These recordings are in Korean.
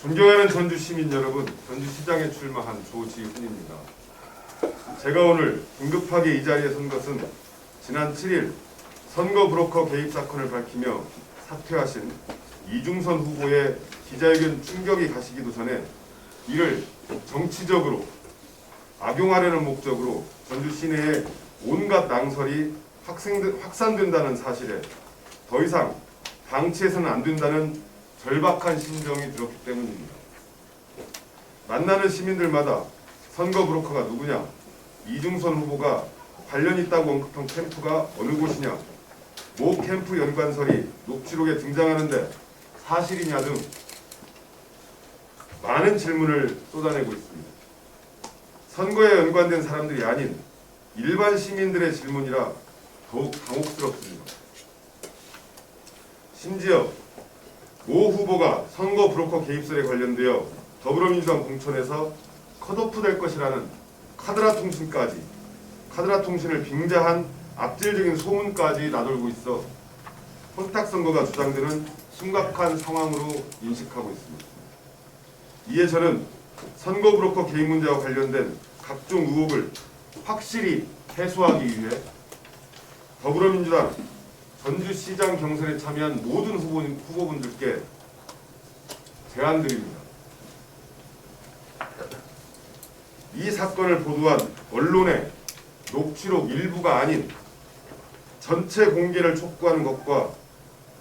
존경하는 전주 시민 여러분, 전주시장에 출마한 조지훈입니다. 제가 오늘 긴급하게 이 자리에 선 것은 지난 7일 선거 브로커 개입 사건을 밝히며 사퇴하신 이중선 후보의 기자회견 충격이 가시기도 전에 이를 정치적으로 악용하려는 목적으로 전주 시내에 온갖 낭설이 확산된다는 사실에 더 이상 방치해서는 안 된다는 절박한 심정이 들었기 때문입니다. 만나는 시민들마다 선거 브로커가 누구냐, 이중선 후보가 관련 있다고 언급한 캠프가 어느 곳이냐, 모 캠프 연관설이 녹취록에 등장하는데 사실이냐 등 많은 질문을 쏟아내고 있습니다. 선거에 연관된 사람들이 아닌 일반 시민들의 질문이라 더욱 당혹스럽습니다. 심지어 모 후보가 선거 브로커 개입설에 관련되어 더불어민주당 공천에서 컷오프될 것이라는 카드라 통신을 빙자한 악질적인 소문까지 나돌고 있어 혼탁 선거가 주장되는 심각한 상황으로 인식하고 있습니다. 이에 저는 선거 브로커 개입 문제와 관련된 각종 의혹을 확실히 해소하기 위해 더불어민주당 전주시장 경선에 참여한 모든 후보분들께 제안드립니다. 이 사건을 보도한 언론의 녹취록 일부가 아닌 전체 공개를 촉구하는 것과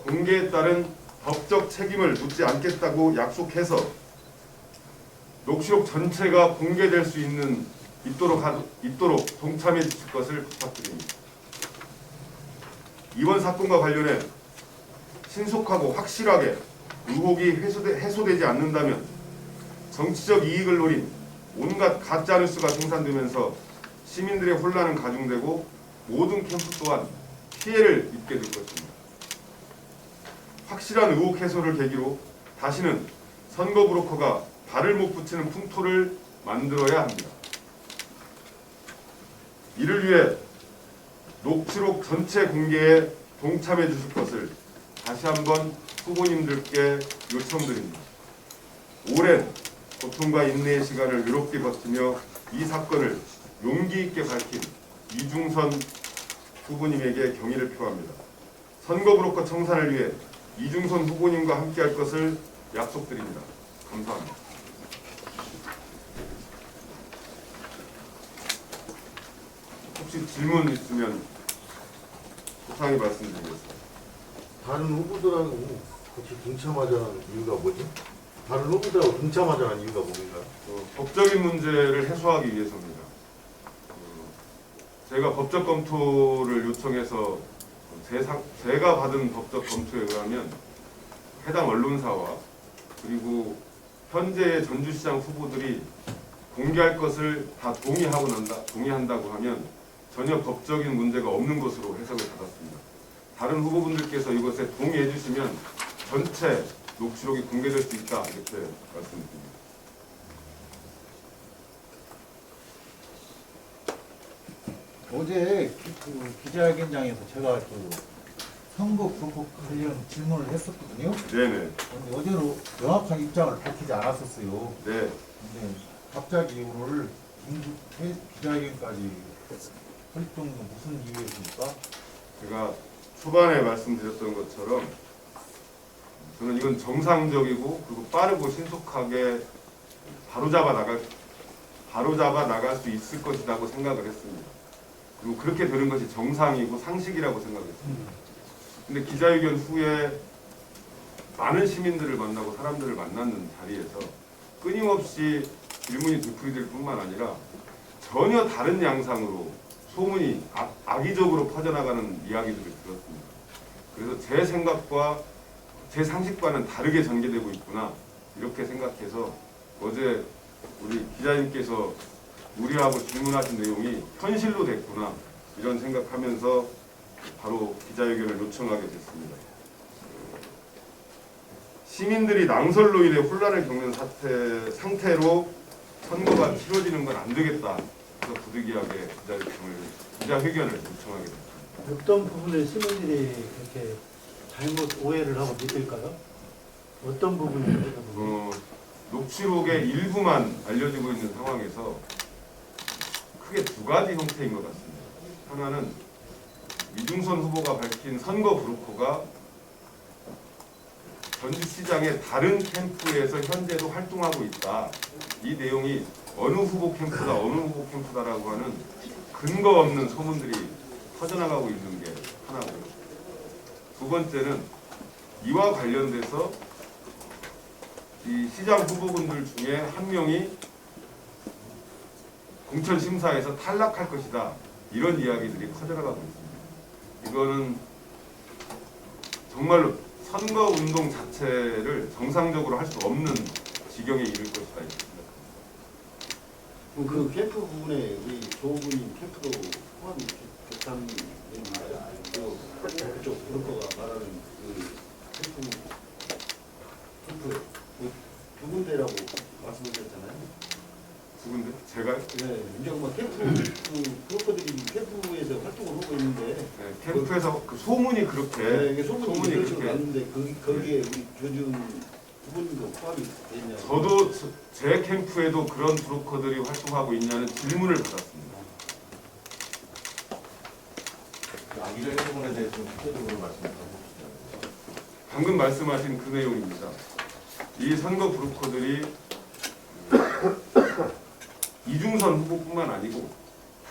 공개에 따른 법적 책임을 묻지 않겠다고 약속해서 녹취록 전체가 공개될 수 있도록 동참해 주실 것을 부탁드립니다. 이번 사건과 관련해 신속하고 확실하게 의혹이 해소되지 않는다면 정치적 이익을 노린 온갖 가짜뉴스가 생산되면서 시민들의 혼란은 가중되고 모든 캠프 또한 피해를 입게 될 것입니다. 확실한 의혹 해소를 계기로 다시는 선거 브로커가 발을 못 붙이는 풍토를 만들어야 합니다. 이를 위해 녹취록 전체 공개에 동참해 주실 것을 다시 한번 후보님들께 요청드립니다. 오랜 고통과 인내의 시간을 외롭게 버티며 이 사건을 용기 있게 밝힌 이중선 후보님에게 경의를 표합니다. 선거 브로커 청산을 위해 이중선 후보님과 함께할 것을 약속드립니다. 감사합니다. 혹시 질문 있으면 소상히 말씀드리겠습니다. 다른 후보들하고 같이 동참하자는 이유가 뭐지? 다른 후보들하고 동참하자는 이유가 뭔가요? 법적인 문제를 해소하기 위해서입니다. 제가 법적 검토를 요청해서 제가 받은 법적 검토에 의하면 해당 언론사와 그리고 현재의 전주시장 후보들이 공개할 것을 다 동의한다고 하면 전혀 법적인 문제가 없는 것으로 해석을 받았습니다. 다른 후보분들께서 이것에 동의해 주시면 전체 녹취록이 공개될 수 있다 이렇게 말씀드립니다. 어제 기자회견장에서 제가 선거 불복 관련 질문을 했었거든요. 네네. 근데 어제로 명확한 입장을 밝히지 않았었어요. 네. 근데 갑자기 오늘 긴급 기자회견까지 할 정도 무슨 이유였습니까? 제가 초반에 말씀드렸던 것처럼 저는 이건 정상적이고 그리고 빠르고 신속하게 바로잡아 나갈 수 있을 것이라고 생각을 했습니다. 그리고 그렇게 되는 것이 정상이고 상식이라고 생각했습니다. 근데 기자회견 후에 많은 시민들을 만나고 사람들을 만나는 자리에서 끊임없이 질문이 되풀이될 뿐만 아니라 전혀 다른 양상으로 소문이 악의적으로 퍼져나가는 이야기들을 들었습니다. 그래서 제 생각과 제 상식과는 다르게 전개되고 있구나 이렇게 생각해서 어제 우리 기자님께서 우리하고 질문하신 내용이 현실로 됐구나 이런 생각하면서 바로 기자회견을 요청하게 됐습니다. 시민들이 낭설로 인해 혼란을 겪는 상태로 선거가 치러지는 건 안 되겠다. 그래서 부득이하게 기자회견을 요청하게 됐습니다. 어떤 부분에 시민들이 그렇게 잘못 오해를 하고 믿을까요? 어떤 부분이에요? 녹취록의 일부만 알려지고 있는 상황에서 크게 두 가지 형태인 것 같습니다. 하나는 이중선 후보가 밝힌 선거 브로커가 전주시장의 다른 캠프에서 현재도 활동하고 있다. 이 내용이 어느 후보 캠프다, 어느 후보 캠프다라고 하는 근거 없는 소문들이 퍼져나가고 있는 게 하나고요. 두 번째는 이와 관련돼서 이 시장 후보군들 중에 한 명이 공천 심사에서 탈락할 것이다. 이런 이야기들이 퍼져나가고 있습니다. 이거는 정말로 선거 운동 자체를 정상적으로 할 수 없는 지경에 이를 것이다. 이렇게 생각합니다. 그 캠프 부분에 우리 조부님 캠프도 포함이 됐다는 얘기인가요? 그쪽 브로커가 말하는 그 캠프 두 군데라고 말씀하셨잖아요. 두 군데? 제가요? 네, 이제 뭐 캠프 그 브로커들이 캠프에서 활동을 하고 있는데 네, 캠프에서 그 소문이 그렇게 네, 이게 소문이 그런 식으로 그렇게 났는데 거기에 우리 조준 부분도 포함이 되냐? 저도 제 캠프에도 그런 브로커들이 활동하고 있냐는 질문을 받았습니다. 이런 부분에 대해서 좀 구체적으로 말씀해 주시죠. 방금 말씀하신 그 내용입니다. 이 선거 브로커들이 이중선 후보뿐만 아니고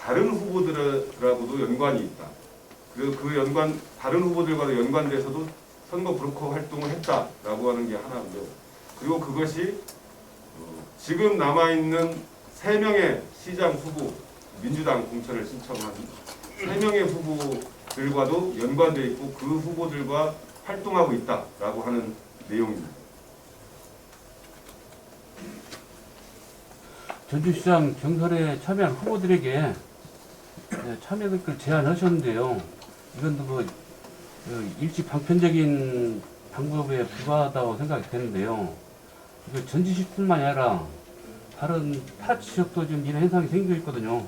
다른 후보들하고도 연관이 있다. 그리고 그 연관 다른 후보들과도 연관돼서도 선거 브로커 활동을 했다라고 하는 게 하나고요. 그리고 그것이 지금 남아있는 3명의 시장 후보, 민주당 공천을 신청한 3명의 후보들과도 연관되어 있고 그 후보들과 활동하고 있다라고 하는 내용입니다. 전주시장 경선에 참여한 후보들에게 참여 댓글 제안하셨는데요. 이건 뭐 일시 방편적인 방법에 불과하다고 생각이 되는데요. 이거 전주시뿐만 아니라 다른 타 지역도 지금 이런 현상이 생기고 있거든요.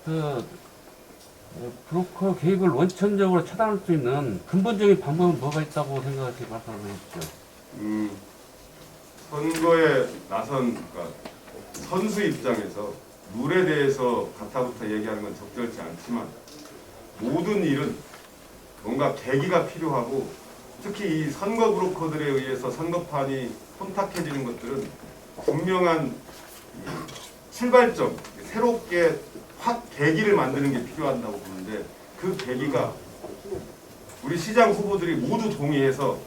그 브로커 개입을 원천적으로 차단할 수 있는 근본적인 방법은 뭐가 있다고 생각하시고 말씀을 해주시죠. 선거에 나선 선수 입장에서 룰에 대해서 가타부타 얘기하는 건 적절치 않지만 모든 일은 뭔가 계기가 필요하고 특히 이 선거 브로커들에 의해서 선거판이 혼탁해지는 것들은 분명한 출발점, 새롭게 확 계기를 만드는 게 필요하다고 보는데 그 계기가 우리 시장 후보들이 모두 동의해서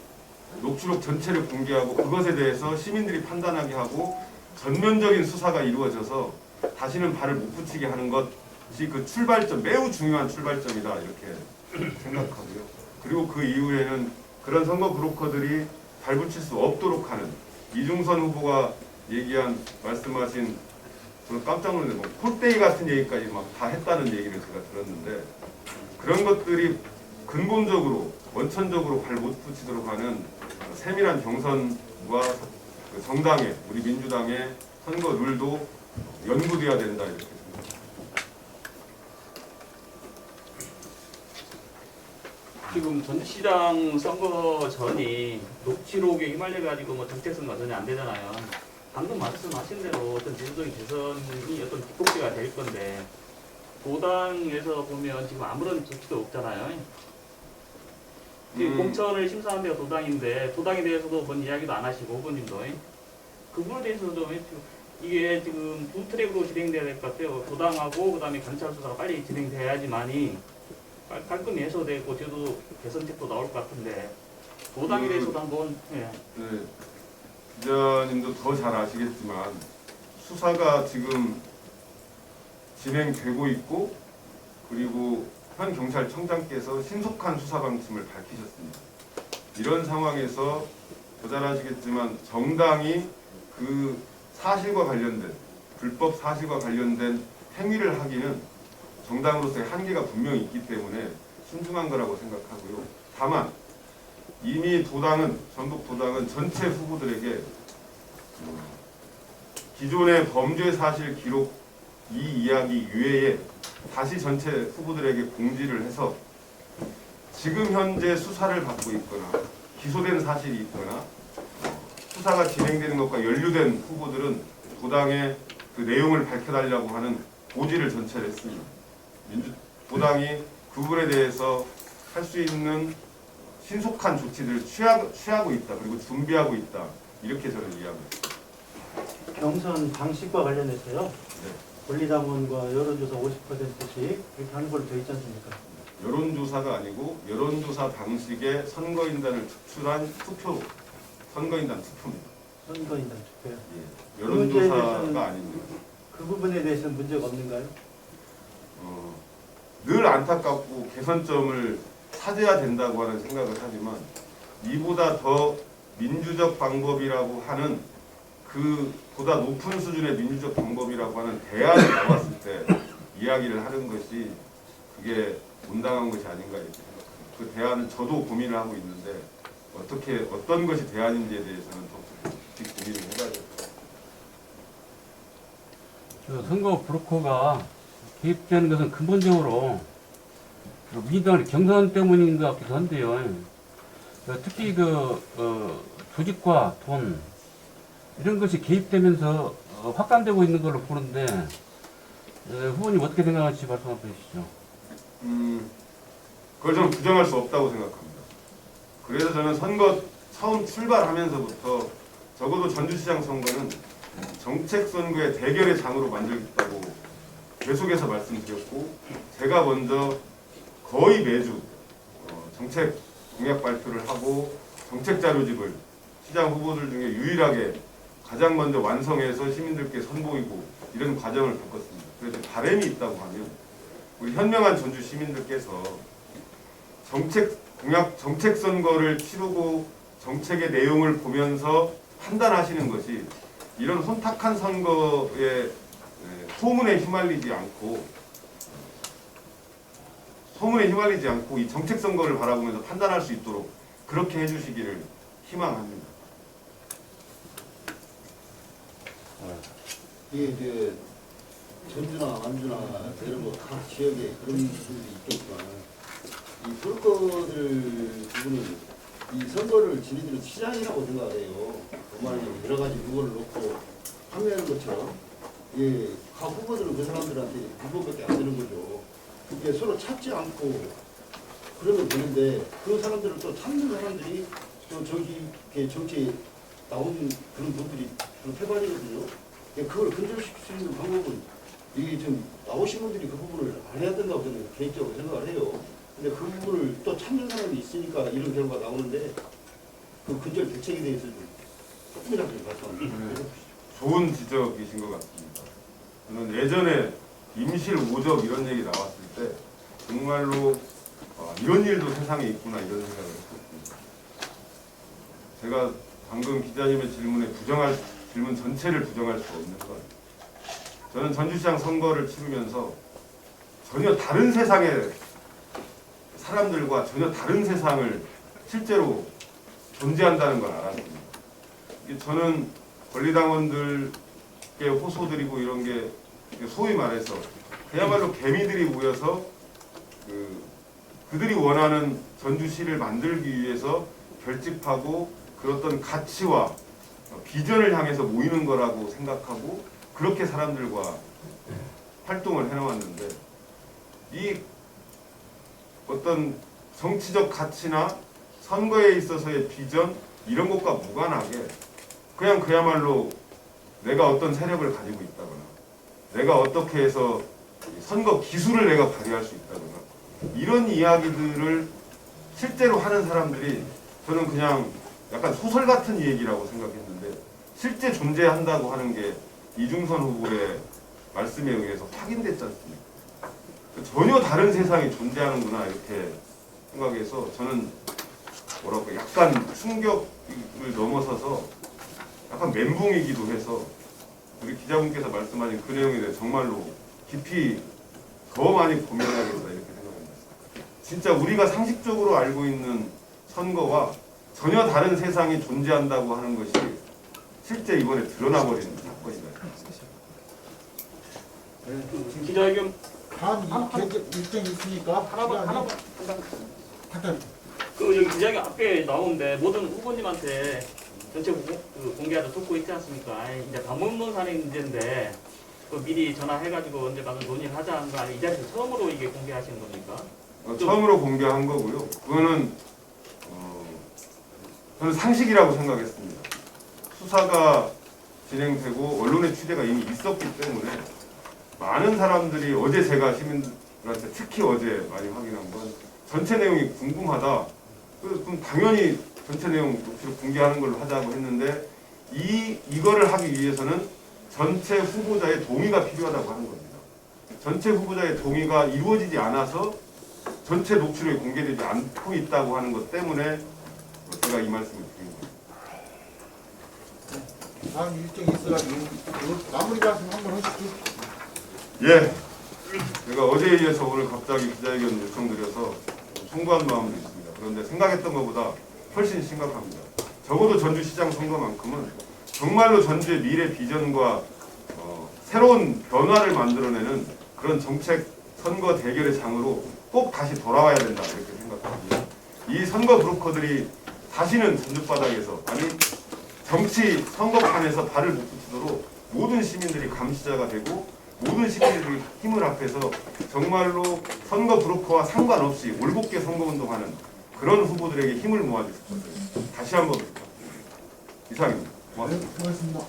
녹취록 전체를 공개하고 그것에 대해서 시민들이 판단하게 하고 전면적인 수사가 이루어져서 다시는 발을 못 붙이게 하는 것이 그 출발점, 매우 중요한 출발점이다 이렇게 생각하고요. 그리고 그 이후에는 그런 선거 브로커들이 발 붙일 수 없도록 하는 이중선 후보가 얘기한 말씀하신 저는 깜짝 놀랐는데 뭐 콧대기 같은 얘기까지 막 다 했다는 얘기를 제가 들었는데 그런 것들이 근본적으로 원천적으로 발 못 붙이도록 하는 세밀한 경선과 그 정당의 우리 민주당의 선거 룰도 연구돼야 된다 이렇게 생각합니다. 지금 전시장 선거 전이 녹취록에 휘말려가지고 뭐 정체성과 전혀 안 되잖아요. 방금 말씀하신 대로 어떤 제도적인 개선이 어떤 뒷꼭지가 될 건데 도당에서 보면 지금 아무런 조치도 없잖아요. 지금 공천을 심사한 데가 도당인데 도당에 대해서도 뭔 이야기도 안 하시고 후보님도 그 부분에 대해서도 이게 지금 두 트랙으로 진행돼야 될 것 같아요. 도당하고 그다음에 경찰 수사가 빨리 진행돼야지만이 깔끔히 해소되고 저도 개선책도 나올 것 같은데 도당에 대해서도 한번 네, 기자님도 더 잘 아시겠지만 수사가 지금 진행되고 있고 그리고 현 경찰청장께서 신속한 수사 방침을 밝히셨습니다. 이런 상황에서 더 잘 아시겠지만 정당이 그 사실과 관련된 불법 사실과 관련된 행위를 하기는 정당으로서의 한계가 분명히 있기 때문에 신중한 거라고 생각하고요. 다만 이미 도당은 전북 도당은 전체 후보들에게 기존의 범죄 사실 기록 이 이야기 외에 다시 전체 후보들에게 공지를 해서 지금 현재 수사를 받고 있거나 기소된 사실이 있거나 수사가 진행되는 것과 연루된 후보들은 도당에 그 내용을 밝혀달라고 하는 고지를 전체를 했습니다. 도당이 그분에 대해서 할 수 있는 신속한 조치들을 취하고 있다. 그리고 준비하고 있다. 이렇게 저는 이해합니다. 경선 방식과 관련해서요. 네. 권리당원과 여론조사 50%씩 이렇게 하는 걸로 되어 있지 않습니까? 여론조사가 아니고 여론조사 방식의 선거인단을 특출한 투표, 선거인단 투표입니다. 선거인단 투표요. 예. 여론조사가 아닙니다. 그 부분에 대해서는 문제가 없는가요? 늘 안타깝고 개선점을 찾아야 된다고 하는 생각을 하지만 이보다 더 민주적 방법이라고 하는 그 보다 높은 수준의 민주적 방법이라고 하는 대안이 나왔을 때 이야기를 하는 것이 그게 온당한 것이 아닌가 이렇게 생각합니다. 그 대안은 저도 고민을 하고 있는데 어떤 것이 대안인지에 대해서는 더 깊이 고민을 해봐야 됩니다. 선거 브로커가 개입되는 것은 근본적으로 민주당 경선 때문인 것 같기도 한데요. 특히 조직과 돈 이런 것이 개입되면서 확산되고 있는 걸로 보는데 후보님 어떻게 생각하실지 말씀 한번 해주시죠. 그걸 저는 부정할 수 없다고 생각합니다. 그래서 저는 선거 처음 출발하면서부터 적어도 전주시장 선거는 정책 선거의 대결의 장으로 만들겠다고 계속해서 말씀드렸고 제가 먼저 거의 매주 정책 공약 발표를 하고 정책 자료집을 시장 후보들 중에 유일하게 가장 먼저 완성해서 시민들께 선보이고 이런 과정을 겪었습니다. 그래서 바람이 있다고 하면 우리 현명한 전주 시민들께서 정책 선거를 치르고 정책의 내용을 보면서 판단하시는 것이 이런 혼탁한 선거에 소문에 휘말리지 않고 이 정책 선거를 바라보면서 판단할 수 있도록 그렇게 해주시기를 희망합니다. 이게 이제 전주나 남주나 이런 거 각 지역에 그런 분들이 있겠지만 이 브로커들 부분은 이 선거를 지네들은 시장이라고 생각을 해요. 정말 여러 가지 후보를 놓고 판매하는 것처럼 예, 각 후보들은 그 사람들한테 후보밖에 안 되는 거죠. 그게 서로 찾지 않고 그러면 되는데 그 사람들을 또 찾는 사람들이 또 저기 이렇게 정치에 나오는 그런 분들이 좀 태반이거든요. 그걸 근절시킬 수 있는 방법은 이게 좀 나오신 분들이 그 부분을 안 해야 된다고 저는 개인적으로 생각을 해요. 근데 그 부분을 또 찾는 사람이 있으니까 이런 결과가 나오는데 그 근절 대책에 대해서 좀 조금이라도 말씀합니다. 좋은 지적이신 것 같습니다. 저는 예전에 임실 5적 이런 얘기 나왔을 때 정말로 이런 일도 세상에 있구나 이런 생각을 했었습니다. 제가 방금 기자님의 질문에 질문 전체를 부정할 수 없는 건 저는 전주시장 선거를 치르면서 전혀 다른 세상의 사람들과 전혀 다른 세상을 실제로 존재한다는 걸 알았습니다. 저는 권리당원들께 호소드리고 이런 게 소위 말해서 그야말로 개미들이 모여서 그들이 원하는 전주시를 만들기 위해서 결집하고 그 어떤 가치와 비전을 향해서 모이는 거라고 생각하고 그렇게 사람들과 활동을 해나왔는데 이 어떤 정치적 가치나 선거에 있어서의 비전 이런 것과 무관하게 그냥 그야말로 내가 어떤 세력을 가지고 있다거나 내가 어떻게 해서 선거 기술을 내가 발휘할 수 있다거나 이런 이야기들을 실제로 하는 사람들이 저는 그냥 약간 소설 같은 얘기라고 생각했는데 실제 존재한다고 하는 게 이중선 후보의 말씀에 의해서 확인됐지 않습니까? 전혀 다른 세상이 존재하는구나 이렇게 생각해서 저는 뭐랄까 약간 충격을 넘어서서 약간 멘붕이기도 해서 우리 기자분께서 말씀하신 그 내용에 대해 정말로 깊이 더 많이 고민해야겠다 이렇게 생각합니다. 진짜 우리가 상식적으로 알고 있는 선거와 전혀 다른 세상이 존재한다고 하는 것이 실제 이번에 드러나버리는 사건이다. 기자회견 한 일정이 있으니까 하나만 잠깐 그 여기 기자회견 앞에 나오는데 모든 후보님한테 전체 공개하다 듣고 있지 않습니까? 이제 방문론 사는 문제인데 그 미리 전화해가지고 언제 가서 논의를 하자는 거 아니에요? 이 자리에서 처음으로 이게 공개하시는 겁니까? 처음으로 공개한 거고요. 그거는 저는 상식이라고 생각했습니다. 수사가 진행되고 언론의 취재가 이미 있었기 때문에 많은 사람들이 어제 제가 시민들한테 특히 어제 많이 확인한 건 전체 내용이 궁금하다. 그럼 당연히 전체 내용 녹취를 공개하는 걸로 하자고 했는데 이거를 하기 위해서는 전체 후보자의 동의가 필요하다고 하는 겁니다. 전체 후보자의 동의가 이루어지지 않아서 전체 녹취록이 공개되지 않고 있다고 하는 것 때문에 제가 이 말씀을 드린 겁니다. 다음 일정이 있어가지고 마무리 말씀 한번 하시죠. 예, 제가 어제에 이어서 오늘 갑자기 기자회견 요청드려서 송구한 마음도 있습니다. 그런데 생각했던 것보다 훨씬 심각합니다. 적어도 전주시장 선거만큼은 정말로 전주의 미래 비전과 새로운 변화를 만들어내는 그런 정책 선거 대결의 장으로 꼭 다시 돌아와야 된다 이렇게 생각합니다. 이 선거 브로커들이 다시는 전주바닥에서 아니 정치 선거판에서 발을 못 붙이도록 모든 시민들이 감시자가 되고 모든 시민들이 힘을 합해서 정말로 선거 브로커와 상관없이 올곧게 선거운동하는 그런 후보들에게 힘을 모아주실 것을 다시 한번 부탁드립니다. 이상입니다. 고맙습니다. 네, 고맙습니다.